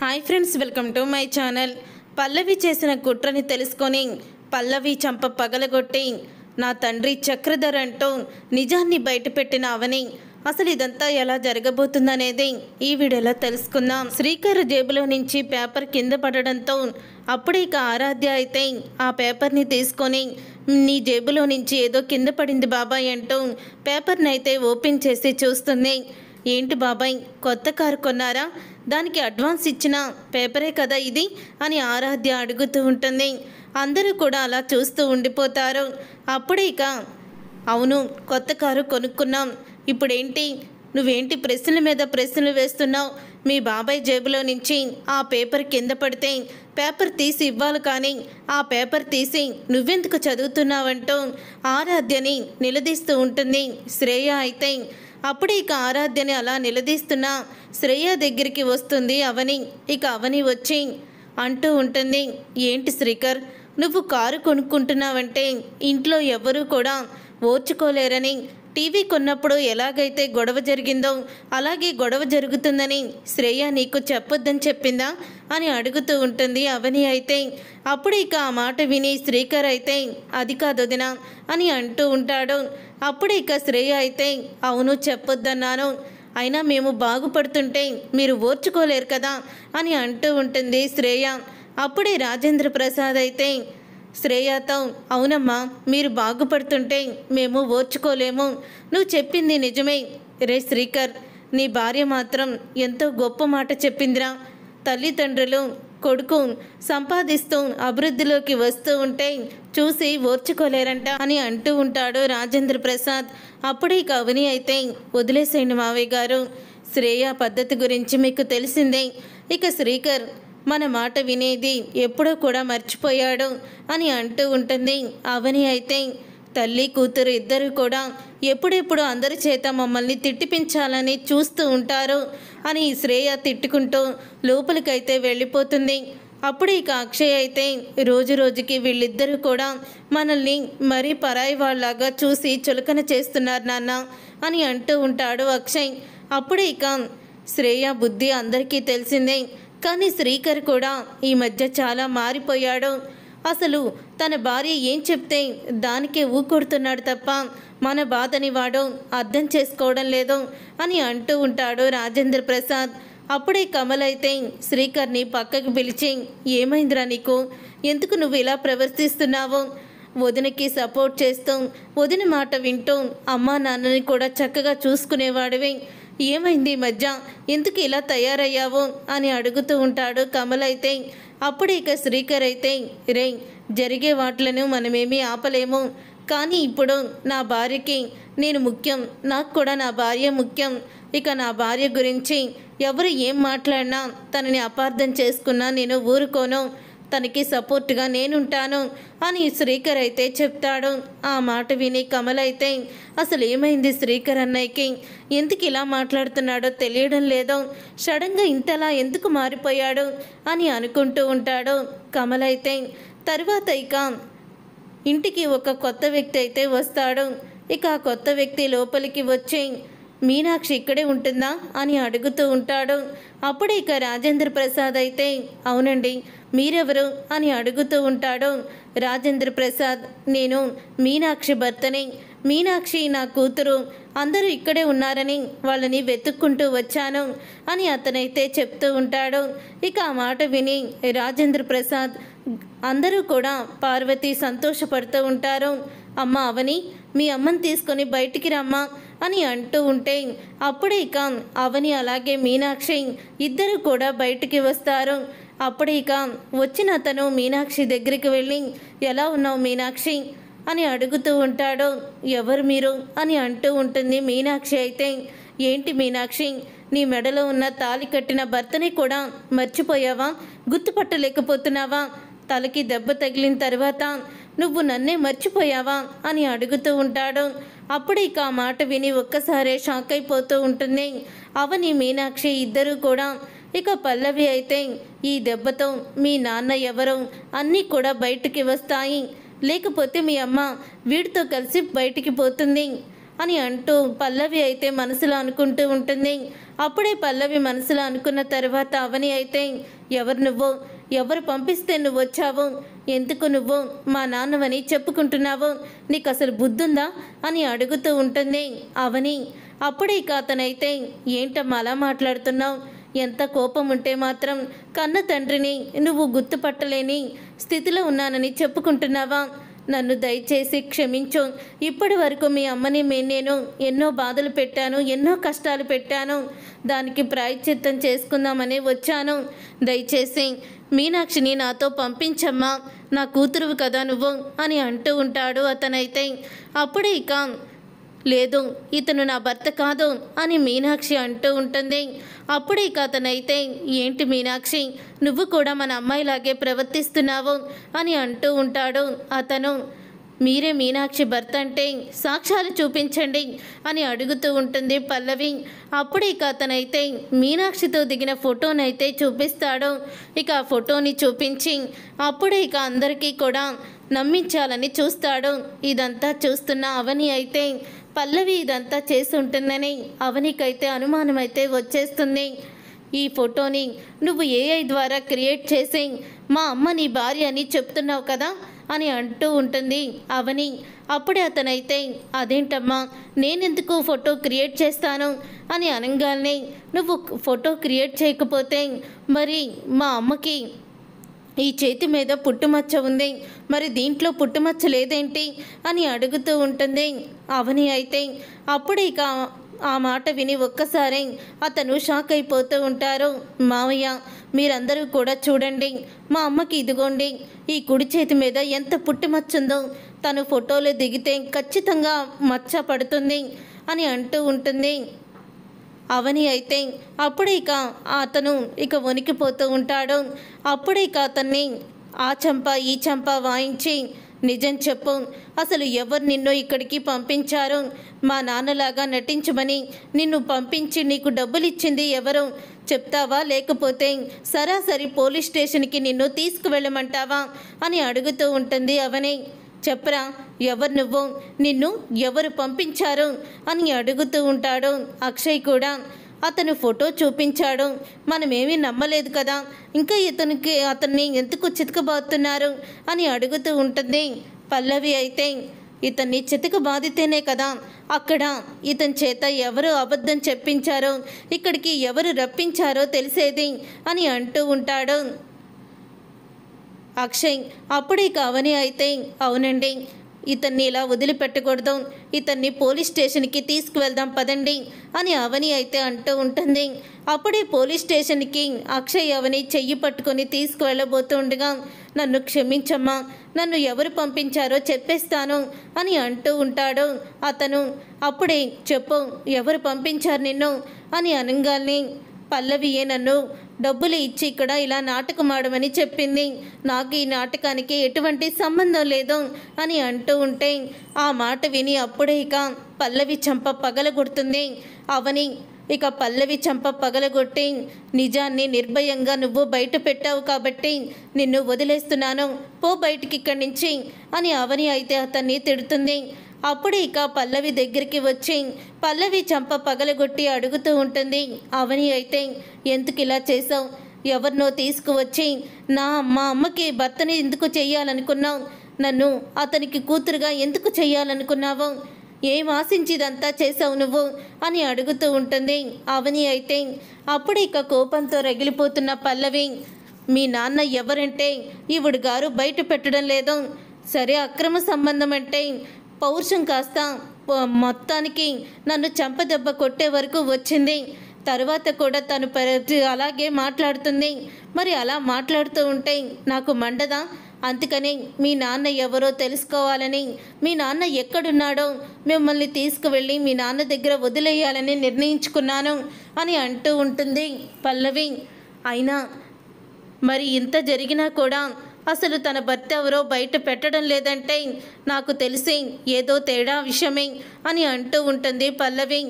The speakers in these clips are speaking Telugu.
Hi friends, welcome to my channel. Pallavi చేసిన కుట్రని తెలుసుకొని పల్లవి చంప పగలగొట్టి నా తండ్రి చక్రధర్ అంటూ నిజాన్ని బయటపెట్టిన అవని అసలు ఇదంతా ఎలా జరగబోతుందనేది ఈ వీడియోలో తెలుసుకుందాం. శ్రీకర్ జేబులో నుంచి పేపర్ కింద పడడంతో అప్పుడే ఇక ఆరాధ్య అయితే ఆ పేపర్ని తీసుకొని నీ జేబులో నుంచి ఏదో కింద పడింది బాబాయ్ అంటూ పేపర్ని అయితే ఓపెన్ చేసి చూస్తుంది. ఏంటి బాబాయ్, కొత్త కారు కొన్నారా? దానికి అడ్వాన్స్ ఇచ్చిన పేపరే కదా ఇది అని ఆరాధ్య అడుగుతూ ఉంటుంది. అందరూ కూడా అలా చూస్తూ ఉండిపోతారు. అప్పుడే ఇక అవును, కొత్త కారు కొనుక్కున్నాం. ఇప్పుడేంటి, నువ్వేంటి ప్రశ్నల మీద ప్రశ్నలు వేస్తున్నావు? మీ బాబాయ్ జేబులో నుంచి ఆ పేపర్ కింద పడితే పేపర్ తీసి ఇవ్వాలి, కానీ ఆ పేపర్ తీసి నువ్వెందుకు చదువుతున్నావంటూ ఆరాధ్యని నిలదీస్తూ ఉంటుంది శ్రేయ. అయితే అప్పుడే ఇక ఆరాధ్యని అలా నిలదీస్తున్న శ్రేయ దగ్గరికి వస్తుంది అవని. ఇక అవని వచ్చి అంటూ ఉంటుంది, ఏంటి శ్రీకర్, నువ్వు కారు కొనుక్కుంటున్నావంటే ఇంట్లో ఎవరూ కూడా ఓర్చుకోలేరని, టీవీ కొన్నప్పుడు ఎలాగైతే గొడవ జరిగిందో అలాగే గొడవ జరుగుతుందని శ్రేయ నీకు చెప్పొద్దని చెప్పిందా అని అడుగుతూ ఉంటుంది అవని. అయితే అప్పుడు ఇక ఆ మాట విని శ్రీకర్ అయితే అది కాదు వదినా అని అంటూ ఉంటాడు. అప్పుడు ఇక శ్రేయ అయితే అవును చెప్పొద్దన్నాను, అయినా మేము బాగుపడుతుంటే మీరు ఓర్చుకోలేరు కదా అని అంటూ ఉంటుంది శ్రేయ. అప్పుడే రాజేంద్ర ప్రసాద్ అయితే శ్రేయతో అవునమ్మా, మీరు బాగుపడుతుంటే మేము ఓర్చుకోలేము, నువ్వు చెప్పింది నిజమే. రే శ్రీకర్, నీ భార్య మాత్రం ఎంతో గొప్ప మాట చెప్పిందిరా. తల్లిదండ్రులు కొడుకు సంపాదిస్తూ అభివృద్ధిలోకి వస్తూ ఉంటే చూసి ఓర్చుకోలేరంట అని అంటూ ఉంటాడు రాజేంద్ర ప్రసాద్. అప్పుడే ఇక అవని అయితే వదిలేసేయండి మావయ్య గారు, శ్రేయ పద్ధతి గురించి మీకు తెలిసిందే. ఇక శ్రీకర్ మన మాట వినేది ఎప్పుడో కూడా మర్చిపోయాడు అని అంటూ ఉంటుంది అవని. అయితే తల్లి కూతురు ఇద్దరు కూడా ఎప్పుడెప్పుడు అందరి చేత మమ్మల్ని తిట్టిపించాలని చూస్తూ ఉంటారు అని శ్రేయ తిట్టుకుంటూ లోపలికైతే వెళ్ళిపోతుంది. అప్పుడు ఇక అక్షయ్ అయితే రోజు రోజుకి వీళ్ళిద్దరూ కూడా మనల్ని మరీ పరాయి వాళ్ళలాగా చూసి చులకన చేస్తున్నారు నాన్న అని అంటూ ఉంటాడు అక్షయ్. అప్పుడే ఇక శ్రేయ బుద్ధి అందరికీ తెలిసిందే, కానీ శ్రీకర్ కూడా ఈ మధ్య చాలా మారిపోయాడు. అసలు తన భార్య ఏం చెప్తే దానికే ఊకొడుతున్నాడు తప్ప మన బాధని వాడు అర్థం చేసుకోవడం లేదు అని అంటూ ఉంటాడు రాజేంద్ర ప్రసాద్. అప్పుడే కమల్ అయితే శ్రీకర్ని పక్కకు పిలిచి ఏమైందిరా నీకు, ఎందుకు నువ్వు ఇలా ప్రవర్తిస్తున్నావు? వదినకి సపోర్ట్ చేస్తూ వదిన మాట వింటూ అమ్మా నాన్నని కూడా చక్కగా చూసుకునేవాడివి, ఏమైంది ఈ మధ్య, ఎందుకు ఇలా తయారయ్యావు అని అడుగుతూ ఉంటాడు కమల్ అయితే. అప్పుడు ఇక శ్రీకర్ అయితే రే, జరిగే వాటిలను మనమేమీ ఆపలేము, కానీ ఇప్పుడు నా భార్యకి నేను ముఖ్యం, నాకు కూడా నా భార్య ముఖ్యం. ఇక నా భార్య గురించి ఎవరు ఏం మాట్లాడినా తనని అపార్థం చేసుకున్నా నేను ఊరుకోను, తనకి సపోర్ట్గా నేనుంటాను అని శ్రీకర్ అయితే చెప్తాడు. ఆ మాట విని కమల్ అయితే అసలు ఏమైంది శ్రీకర్ అన్నయ్యకి, ఎందుకు ఇలా మాట్లాడుతున్నాడో తెలియడం లేదో, సడన్గా ఇంతలా ఎందుకు మారిపోయాడు అని అనుకుంటూ ఉంటాడు కమల్ అయితే. తర్వాత ఇక ఇంటికి ఒక కొత్త వ్యక్తి అయితే వస్తాడు. ఇక ఆ కొత్త వ్యక్తి లోపలికి వచ్చి మీనాక్షి ఇక్కడే ఉంటుందా అని అడుగుతూ ఉంటాడు. అప్పుడే ఇక రాజేంద్ర ప్రసాద్ అయితే అవునండి, మీరెవరు అని అడుగుతూ ఉంటాడు. రాజేంద్ర ప్రసాద్, నేను మీనాక్షి భర్తని, మీనాక్షి నా కూతురు, అందరూ ఇక్కడే ఉన్నారని వాళ్ళని వెతుక్కుంటూ వచ్చాను అని అతనైతే చెప్తూ ఉంటాడు. ఇక ఆ మాట విని రాజేంద్ర ప్రసాద్ అందరూ కూడా పార్వతి సంతోషపడుతూ ఉంటారు. అమ్మ అవని, మీ అమ్మని తీసుకొని బయటికి రమ్మా అని అంటూ ఉంటే అప్పుడే ఇక అవని అలాగే మీనాక్షి ఇద్దరు కూడా బయటికి వస్తారు. అప్పుడే ఇక వచ్చిన అతను మీనాక్షి దగ్గరికి వెళ్ళి ఎలా ఉన్నావు మీనాక్షి అని అడుగుతూ ఉంటాడు. ఎవరు మీరు అని అంటూ ఉంటుంది మీనాక్షి. అయితే ఏంటి మీనాక్షి, నీ మెడలో ఉన్న తాళి కట్టిన భర్తని కూడా మర్చిపోయావా, గుర్తుపట్టలేకపోతున్నావా, తలకి దెబ్బ తగిలిన తర్వాత నువ్వు నన్నే మర్చిపోయావా అని అడుగుతూ ఉంటాడు. అప్పుడు ఇక ఆ మాట విని ఒక్కసారే షాక్ అయిపోతూ ఉంటుంది అవని మీనాక్షి ఇద్దరూ కూడా. ఇక పల్లవి అయితే ఈ దెబ్బతో మీ నాన్న ఎవరో అన్నీ కూడా బయటికి వస్తాయి, లేకపోతే మీ అమ్మ వీడితో కలిసి బయటికి పోతుంది, అని అంటూ పల్లవి అయితే మనసులో అనుకుంటూ ఉంటుంది. అప్పుడే పల్లవి మనసులో అనుకున్న తర్వాత అవని అయితే, ఎవరు నువ్వు, ఎవరు పంపిస్తే నువ్వు వచ్చావు, ఎందుకు నువ్వు మా నాన్నవని చెప్పుకుంటున్నావు, నీకు అసలు బుద్ధుందా అని అడుగుతూ ఉంటుంది అవని. అప్పుడే ఇక అతనైతే, ఏంటమ్మా అలా మాట్లాడుతున్నావు, ఎంత కోపం ఉంటే మాత్రం కన్న తండ్రిని నువ్వు గుర్తుపట్టలేని స్థితిలో ఉన్నానని చెప్పుకుంటున్నావా, నన్ను దయచేసి క్షమించు, ఇప్పటి వరకు మీ అమ్మని నేను ఎన్నో బాధలు పెట్టాను, ఎన్నో కష్టాలు పెట్టాను, దానికి ప్రాయశ్చిత్తం చేసుకుందామని వచ్చాను, దయచేసి మీనాక్షిని నాతో పంపించమ్మా, నా కూతురువు కదా నువ్వు అని అంటూ ఉంటాడు అతనైతే. అప్పుడే ఇక లేదు ఇతను నా భర్త కాదు అని మీనాక్షి అంటూ ఉంటుంది. అప్పుడే ఇక అతనైతే, ఏంటి మీనాక్షి నువ్వు కూడా మన అమ్మాయిలాగే ప్రవర్తిస్తున్నావు అని అంటూ ఉంటాడు అతను. మీరే మీనాక్షి భర్త అంటే సాక్ష్యాలు చూపించండి అని అడుగుతూ ఉంటుంది పల్లవి. అప్పుడే ఇక అతనైతే మీనాక్షితో దిగిన ఫోటోనైతే చూపిస్తాడు. ఇక ఆ ఫోటోని చూపించి అప్పుడే ఇక అందరికీ కూడా నమ్మించాలని చూస్తాడు. ఇదంతా చూస్తున్న అవని అయితే పల్లవి ఇదంతా చేసి ఉంటుందని అవనికైతే అనుమానం అయితే వచ్చేస్తుంది. ఈ ఫోటోని నువ్వు ఏఐ ద్వారా క్రియేట్ చేసి మా అమ్మ నీ భార్య అని చెప్తున్నావు కదా అని అంటూ ఉంటుంది అవని. అప్పుడే అతనైతే, అదేంటమ్మా నేనెందుకు ఫోటో క్రియేట్ చేస్తాను అని అనగానే, నువ్వు ఫోటో క్రియేట్ చేయకపోతే మరి మా అమ్మకి ఈ చేతి మీద పుట్టుమచ్చ ఉంది, మరి దీంట్లో పుట్టుమచ్చ లేదేంటి అని అడుగుతూ ఉంటుంది అవని అయితే. అప్పుడు ఇక ఆ మాట విని ఒక్కసారి అతను షాక్ అయిపోతూ ఉంటారు. మావయ్య మీరందరూ కూడా చూడండి, మా అమ్మకి ఇదిగోండి ఈ కుడి చేతి మీద ఎంత పుట్టుమచ్చ ఉందో, తను ఫోటోలో దిగితే ఖచ్చితంగా మచ్చ పడుతుంది అని అంటూ ఉంటుంది అవని అయితే. అప్పుడే ఇక అతను ఇక వణికిపోతూ ఉంటాడు. అప్పుడే ఇక అతన్ని ఆ చంప ఈ చంప వాయించి, నిజం చెప్పు, అసలు ఎవరు నిన్ను ఇక్కడికి పంపించారు, మా నాన్నలాగా నటించమని నిన్ను పంపించి నీకు డబ్బులు ఇచ్చింది ఎవరు చెప్తావా, లేకపోతే సరాసరి పోలీస్ స్టేషన్కి నిన్ను తీసుకువెళ్ళమంటావా అని అడుగుతూ ఉంటుంది అవని. చెప్పరా, ఎవరు నువ్వు, నిన్ను ఎవరు పంపించారు అని అడుగుతూ ఉంటాడు అక్షయ్ కూడా. అతను ఫోటో చూపించాడు, మనమేమీ నమ్మలేదు కదా, ఇంకా అతన్ని ఎందుకు చితకబాతున్నారు అని అడుగుతూ ఉంటుంది పల్లవి అయితే. ఇతన్ని చితకబాదితేనే కదా అక్కడ ఇతని చేత ఎవరు అబద్ధం చెప్పించారో, ఇక్కడికి ఎవరు రప్పించారో తెలిసేది అని అంటూ ఉంటాడు అక్షయ్. అప్పుడే అవని అయితే, అవునండి ఇతన్ని ఇలా వదిలిపెట్టకూడదు, ఇతన్ని పోలీస్ స్టేషన్కి తీసుకువెళ్దాం పదండి అని అవని అయితే అంటూ ఉంటుంది. అప్పుడే పోలీస్ స్టేషన్కి అక్షయ్ అవని చెయ్యి పట్టుకొని తీసుకువెళ్ళబోతుండగా, నన్ను క్షమించమ్మా, నన్ను ఎవరు పంపించారో చెప్పేస్తాను అని అంటూ ఉంటాడు అతను. అప్పుడే చెప్పు, ఎవరు పంపించారు నిన్ను అని అనగానే, పల్లవియే నన్ను డబ్బులు ఇచ్చి ఇక్కడ ఇలా నాటకం ఆడమని చెప్పింది, నాకు ఈ నాటకానికి ఎటువంటి సంబంధం లేదు అని అంటూ ఉంటే, ఆ మాట విని అప్పుడే ఇక పల్లవి చంప పగలగొడుతుంది అవని. ఇక పల్లవి చంప పగలగొట్టి, నిజాన్ని నిర్భయంగా నువ్వు బయట పెట్టావు కాబట్టి నిన్ను వదిలేస్తున్నాను, పో బయటికి ఇక్కడి నుంచి అని అవని అయితే అతన్ని తిడుతుంది. అప్పుడు ఇక పల్లవి దగ్గరికి వచ్చి పల్లవి చంప పగలగొట్టి అడుగుతూ ఉంటుంది అవని అయితే, ఎందుకు ఇలా చేసావు, ఎవరినో తీసుకువచ్చి మా అమ్మకి భర్తని ఎందుకు చెయ్యాలనుకున్నావు, నన్ను అతనికి కూతురుగా ఎందుకు చెయ్యాలనుకున్నావు, ఏం ఆశించిదంతా చేసావు నువ్వు అని అడుగుతూ ఉంటుంది అవని అయితే. అప్పుడు ఇక కోపంతో రగిలిపోతున్న పల్లవి, మీ నాన్న ఎవరంటే ఈవిడ గారు బయట పెట్టడం లేదు, సరే అక్రమ సంబంధం అంటే పౌరుషం కాస్త మొత్తానికి నన్ను చంపదెబ్బ కొట్టే వరకు వచ్చింది, తర్వాత కూడా తను అలాగే మాట్లాడుతుంది, మరి అలా మాట్లాడుతూ ఉంటే నాకు మండదా, అందుకని మీ నాన్న ఎవరో తెలుసుకోవాలని, మీ నాన్న ఎక్కడున్నాడో మిమ్మల్ని తీసుకువెళ్ళి మీ నాన్న దగ్గర వదిలేయాలని నిర్ణయించుకున్నాను అని అంటూ ఉంటుంది పల్లవి. అయినా మరి ఇంత జరిగినా కూడా అసలు తన భర్త ఎవరో బయట పెట్టడం లేదంటే నాకు తెలిసి ఏదో తేడా విషయమే అని అంటూ ఉంటుంది పల్లవి.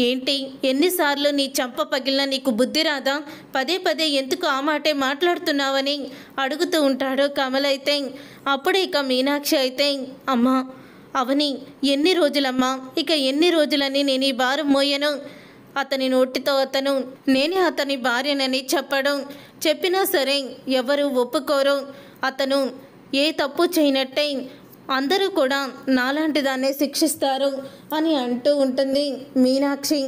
ఏంటి, ఎన్నిసార్లు నీ చంప పగిలిన నీకు బుద్ధి రాదా, పదే పదే ఎందుకు ఆ మాటే మాట్లాడుతున్నావని అడుగుతూ ఉంటాడు కమల్ అయితే. అప్పుడే ఇక మీనాక్షి అయితే, అమ్మా అవని ఎన్ని రోజులమ్మా, ఇక ఎన్ని రోజులని నేను ఈ భారం మోయను? అతని నోటితో అతను నేనే అతని భార్యనని చెప్పడం, చెప్పినా సరే ఎవరు ఒప్పుకోరు. అతను ఏ తప్పు చేయనట్టే అందరూ కూడా నాలాంటి దాన్నే శిక్షిస్తారు అని అంటూ ఉంటుంది మీనాక్షి.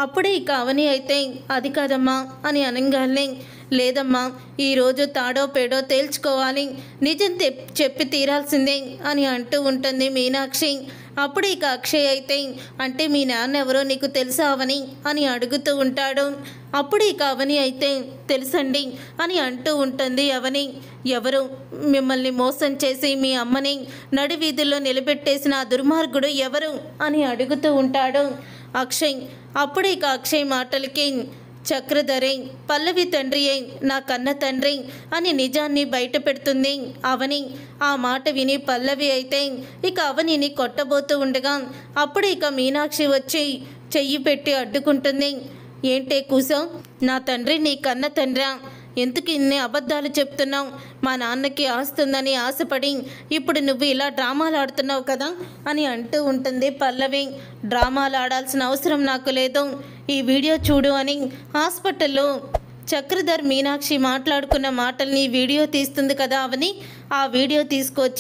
అప్పుడే ఇక అవని అయితే అది కాదమ్మా అని అనగానే, లేదమ్మా ఈరోజు తాడో పేడో తేల్చుకోవాలి, నిజం చెప్పి తీరాల్సిందే అని అంటూ ఉంటుంది మీనాక్షి. అప్పుడు ఇక అక్షయ్ అయితే, అంటే మీ నాన్న ఎవరో నీకు తెలుసా అవని అని అడుగుతూ ఉంటాడు. అప్పుడు ఇక అవని అయితే తెలుసండి అని అంటూ ఉంటుంది. అవని ఎవరు? మిమ్మల్ని మోసం చేసి మీ అమ్మని నడి వీధుల్లో నిలబెట్టేసిన ఆ దుర్మార్గుడు ఎవరు అని అడుగుతూ ఉంటాడు అక్షయ్. అప్పుడు ఇక అక్షయ్ మాటలకి చక్రధరే పల్లవి తండ్రియే, నా కన్న తండ్రి అని నిజాన్ని బయట పెడుతుంది అవని. ఆ మాట విని పల్లవి అయితే ఇక అవనిని కొట్టబోతూ ఉండగా అప్పుడు ఇక మీనాక్షి వచ్చి చెయ్యి పెట్టి అడ్డుకుంటుంది. ఏంటే కూసో, నా తండ్రి నీ కన్న తండ్రా? ఎందుకు ఇన్ని అబద్ధాలు చెప్తున్నావు? మా నాన్నకి ఆస్తుందని ఆశపడి ఇప్పుడు నువ్వు ఇలా డ్రామాలు ఆడుతున్నావు కదా అని అంటూ ఉంటుంది పల్లవి. డ్రామాలు ఆడాల్సిన అవసరం నాకు లేదు, ఈ వీడియో చూడు అని హాస్పిటల్లో చక్రధర్ మీనాక్షి మాట్లాడుకున్న మాటల్ని వీడియో తీస్తుంది కదా అవని. ఆ వీడియో తీసుకొచ్చి